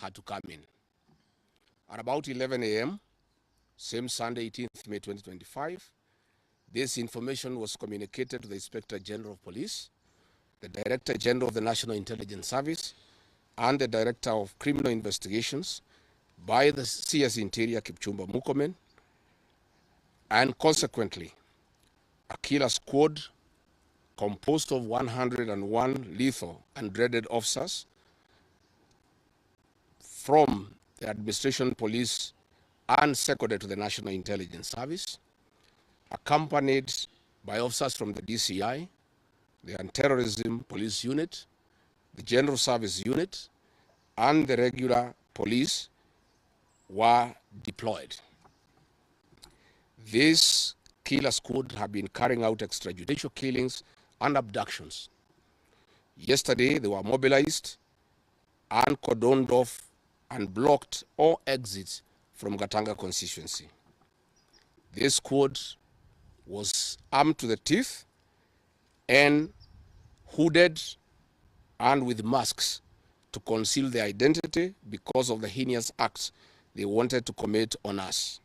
had to come in. At about 11 a.m., same Sunday, 18th May 2025, this information was communicated to the Inspector General of Police, the Director General of the National Intelligence Service, and the Director of Criminal Investigations by the CS Interior Kipchumba Murkomen, and consequently, a killer squad composed of 101 lethal and dreaded officers from the Administration Police and seconded to the National Intelligence Service, accompanied by officers from the DCI, the Anti-Terrorism Police Unit, the General Service Unit, and the regular police were deployed. This killer squad have been carrying out extrajudicial killings and abductions. Yesterday, they were mobilized and cordoned off and blocked all exits from Gatanga constituency. This squad was armed to the teeth and hooded and with masks to conceal their identity because of the heinous acts they wanted to commit on us.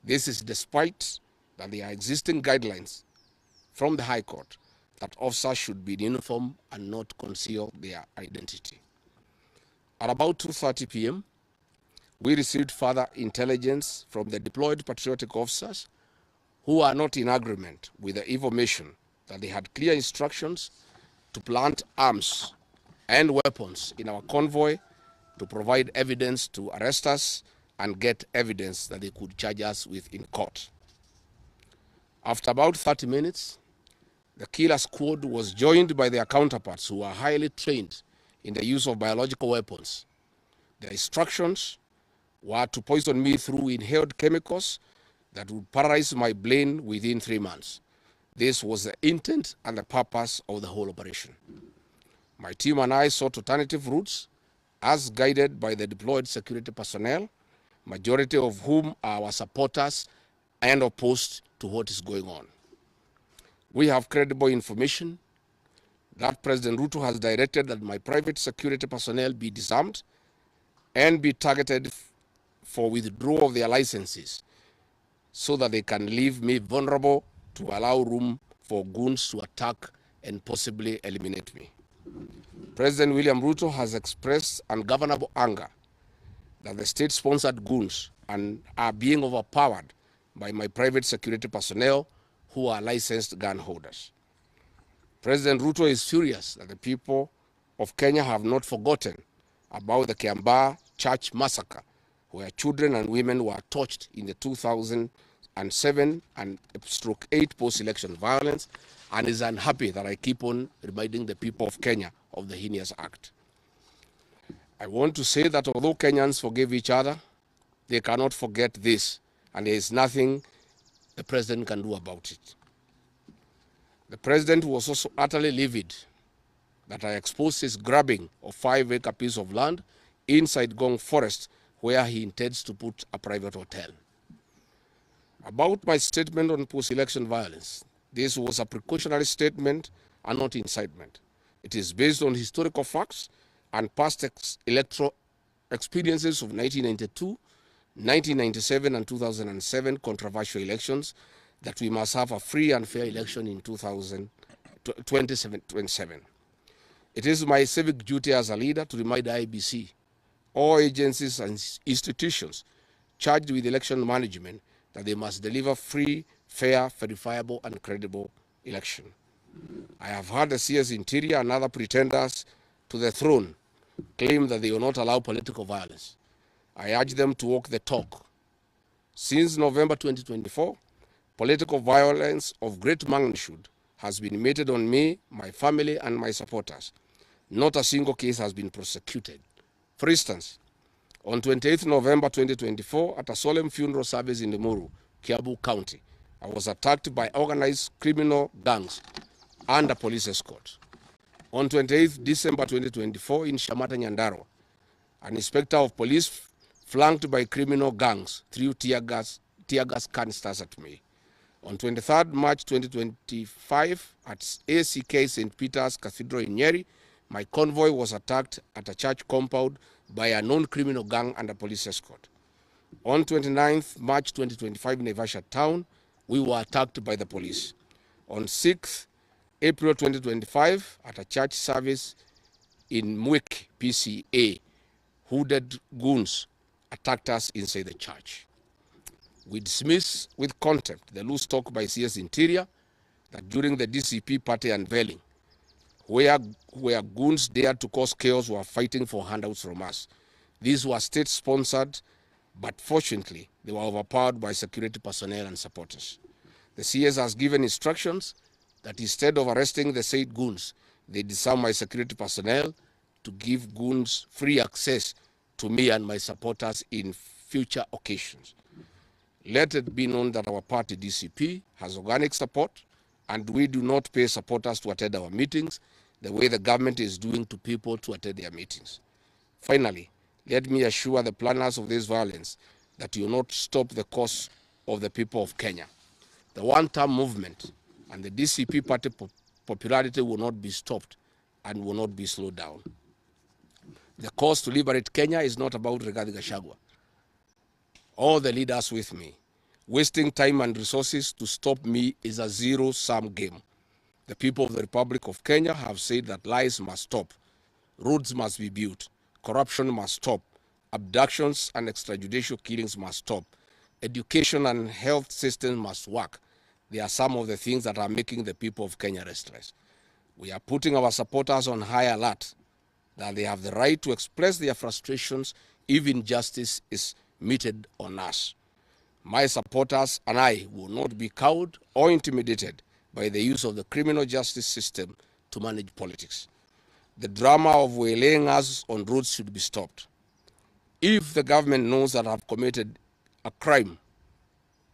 This is despite that there are existing guidelines from the High Court that officers should be in uniform and not conceal their identity. At about 2:30 p.m., we received further intelligence from the deployed patriotic officers who are not in agreement with the information that they had clear instructions to plant arms and weapons in our convoy to provide evidence to arrest us and get evidence that they could charge us with in court. After about 30 minutes, the killer squad was joined by their counterparts who are highly trained in the use of biological weapons. Their instructions were to poison me through inhaled chemicals that would paralyze my brain within 3 months. This was the intent and the purpose of the whole operation. My team and I sought alternative routes as guided by the deployed security personnel, majority of whom are our supporters and opposed to what is going on. We have credible information that President Ruto has directed that my private security personnel be disarmed and be targeted for withdrawal of their licenses so that they can leave me vulnerable to allow room for goons to attack and possibly eliminate me. President William Ruto has expressed ungovernable anger that the state-sponsored goons are being overpowered by my private security personnel who are licensed gun holders. President Ruto is furious that the people of Kenya have not forgotten about the Kiambaa church massacre, where children and women were tortured in the 2007 and /8 post-election violence, and is unhappy that I keep on reminding the people of Kenya of the heinous act. I want to say that although Kenyans forgive each other, they cannot forget this, and there is nothing the president can do about it. The president was also utterly livid that I exposed his grabbing of 5-acre piece of land inside Gong Forest, where he intends to put a private hotel. About my statement on post-election violence, this was a precautionary statement and not incitement. It is based on historical facts and past electoral experiences of 1992, 1997, and 2007 controversial elections that we must have a free and fair election in 2027. It is my civic duty as a leader to remind IEBC, all agencies and institutions charged with election management, that they must deliver free, fair, verifiable, and credible election. I have heard the CS Interior and other pretenders to the throne claim that they will not allow political violence. I urge them to walk the talk. Since November 2024, political violence of great magnitude has been meted on me, my family, and my supporters. Not a single case has been prosecuted. For instance, on 28th November 2024, at a solemn funeral service in Limuru, Kiambu County, I was attacked by organized criminal gangs and a police escort. On 28th December 2024, in Shamata, Nyandarua, an inspector of police flanked by criminal gangs threw tear gas canisters at me. On 23rd March 2025, at ACK St. Peter's Cathedral in Nyeri, my convoy was attacked at a church compound by a non-criminal gang under police escort. On 29th March 2025 in Naivasha town, we were attacked by the police. On 6th April 2025, at a church service in Mwik, PCA, hooded goons attacked us inside the church. We dismiss with contempt the loose talk by CS Interior that during the DCP party unveiling, where goons dared to cause chaos were fighting for handouts from us. These were state-sponsored, but fortunately, they were overpowered by security personnel and supporters. The CS has given instructions that instead of arresting the said goons, they disarm my security personnel to give goons free access to me and my supporters in future occasions. Let it be known that our party, DCP, has organic support, and we do not pay supporters to attend our meetings the way the government is doing to people to attend their meetings. Finally, let me assure the planners of this violence that you will not stop the cause of the people of Kenya. The one-term movement and the DCP party popularity will not be stopped and will not be slowed down. The cause to liberate Kenya is not about Rigathi Gachagua. All the leaders with me. Wasting time and resources to stop me is a zero-sum game. The people of the Republic of Kenya have said that lies must stop, roads must be built, corruption must stop, abductions and extrajudicial killings must stop, education and health systems must work. They are some of the things that are making the people of Kenya restless. We are putting our supporters on high alert that they have the right to express their frustrations if injustice is meted on us. My supporters and I will not be cowed or intimidated by the use of the criminal justice system to manage politics. The drama of waylaying us on roads should be stopped. If the government knows that I have committed a crime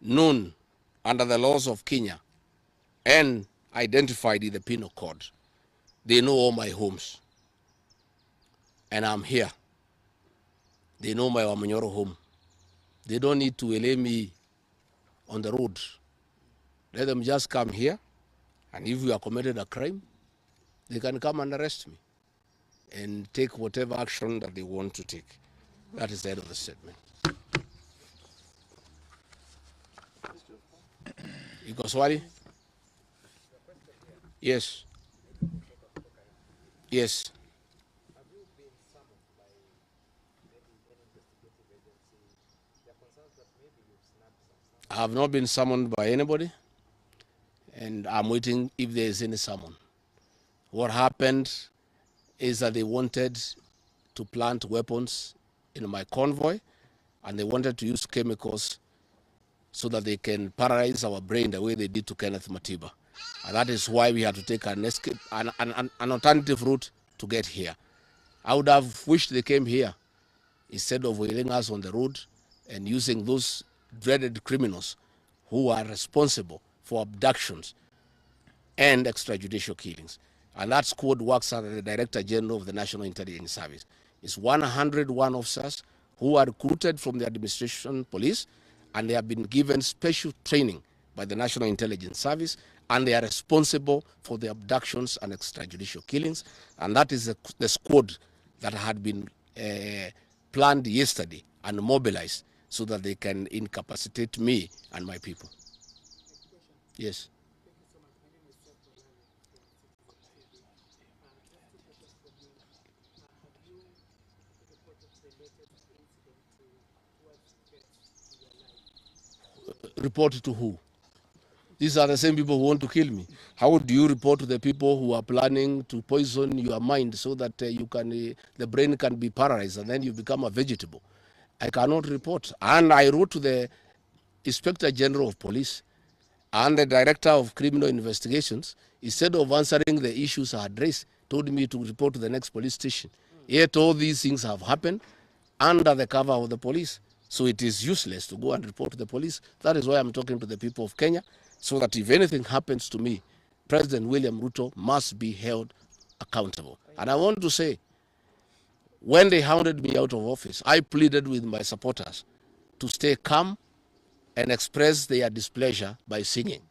known under the laws of Kenya and identified in the penal code, they know all my homes. And I'm here. They know my Wamanyoro home. They don't need to waylay me on the road. Let them just come here, and if we have committed a crime, they can come and arrest me and take whatever action that they want to take. That is the end of the statement. Iko swali? Yes. Yes. I have not been summoned by anybody, and I'm waiting if there is any summon. What happened is that they wanted to plant weapons in my convoy, and they wanted to use chemicals so that they can paralyze our brain the way they did to Kenneth Matiba. And that is why we had to take an escape, an alternative route to get here. I would have wished they came here instead of wailing us on the road and using those dreaded criminals who are responsible for abductions and extrajudicial killings. And that squad works under the Director General of the National Intelligence Service. It's 101 officers who are recruited from the administration police, and they have been given special training by the National Intelligence Service, and they are responsible for the abductions and extrajudicial killings. And that is the squad that had been planned yesterday and mobilized so that they can incapacitate me and my people. Yes. Report to who? These are the same people who want to kill me. How do you report to the people who are planning to poison your mind so that the brain can be paralyzed and then you become a vegetable? I cannot report. And I wrote to the Inspector General of Police and the Director of Criminal Investigations. Instead of answering the issues I had raised, told me to report to the next police station. Yet all these things have happened under the cover of the police. So it is useless to go and report to the police. That is why I'm talking to the people of Kenya, so that if anything happens to me, President William Ruto must be held accountable. And I want to say, when they hounded me out of office, I pleaded with my supporters to stay calm and express their displeasure by singing.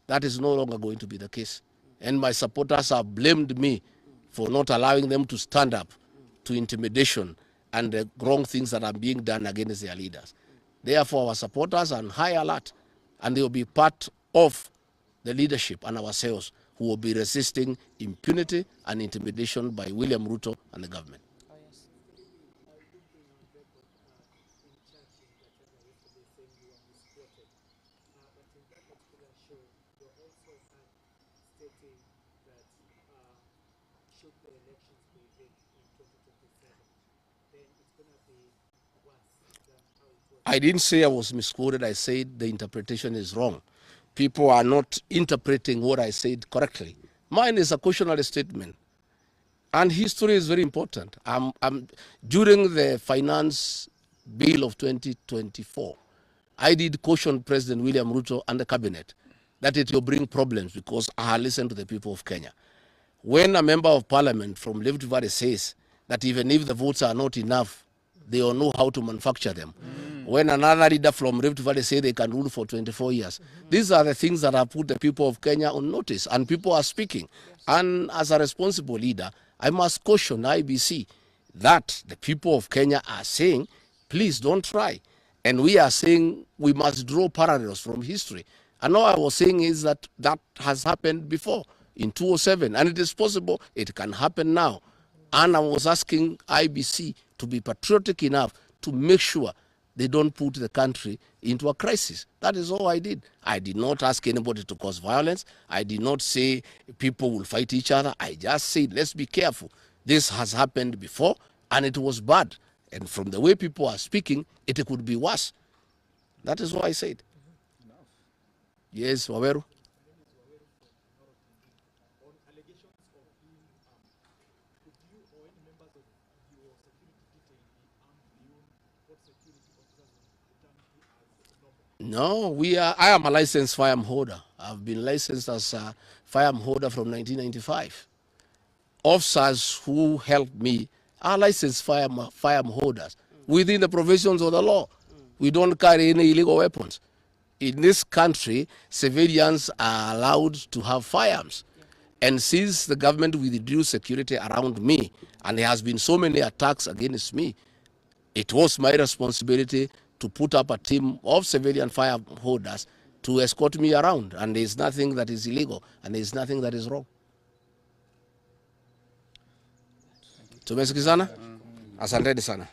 That is no longer going to be the case. And my supporters have blamed me for not allowing them to stand up to intimidation and the wrong things that are being done against their leaders. Therefore, our supporters are on high alert, and they will be part of the leadership and ourselves who will be resisting impunity and intimidation by William Ruto and the government. I didn't say I was misquoted. I said the interpretation is wrong. People are not interpreting what I said correctly. Mine is a cautionary statement. And history is very important. During the finance bill of 2024, I did caution President William Ruto and the cabinet that it will bring problems because I listened to the people of Kenya. When a member of parliament from Rift Valley says that even if the votes are not enough, they will know how to manufacture them. When another leader from Rift Valley say they can rule for 24 years. These are the things that have put the people of Kenya on notice, and people are speaking. And as a responsible leader, I must caution IBC that the people of Kenya are saying, please don't try. And we are saying we must draw parallels from history. And all I was saying is that that has happened before in 2007, and it is possible it can happen now. And I was asking IBC to be patriotic enough to make sure they don't put the country into a crisis. That is all I did. I did not ask anybody to cause violence. I did not say people will fight each other. I just said, let's be careful. This has happened before, and it was bad. And from the way people are speaking, it could be worse. That is what I said. Yes, Waweru. No, I am a licensed firearm holder. I've been licensed as a firearm holder from 1995. Officers who helped me are licensed firearm holders within the provisions of the law. We don't carry any illegal weapons. In this country, civilians are allowed to have firearms. And since the government withdrew security around me, and there has been so many attacks against me, it was my responsibility to put up a team of civilian firearm holders to escort me around. And there is nothing that is illegal, and there is nothing that is wrong. Tumesikizana? Asanteni sana.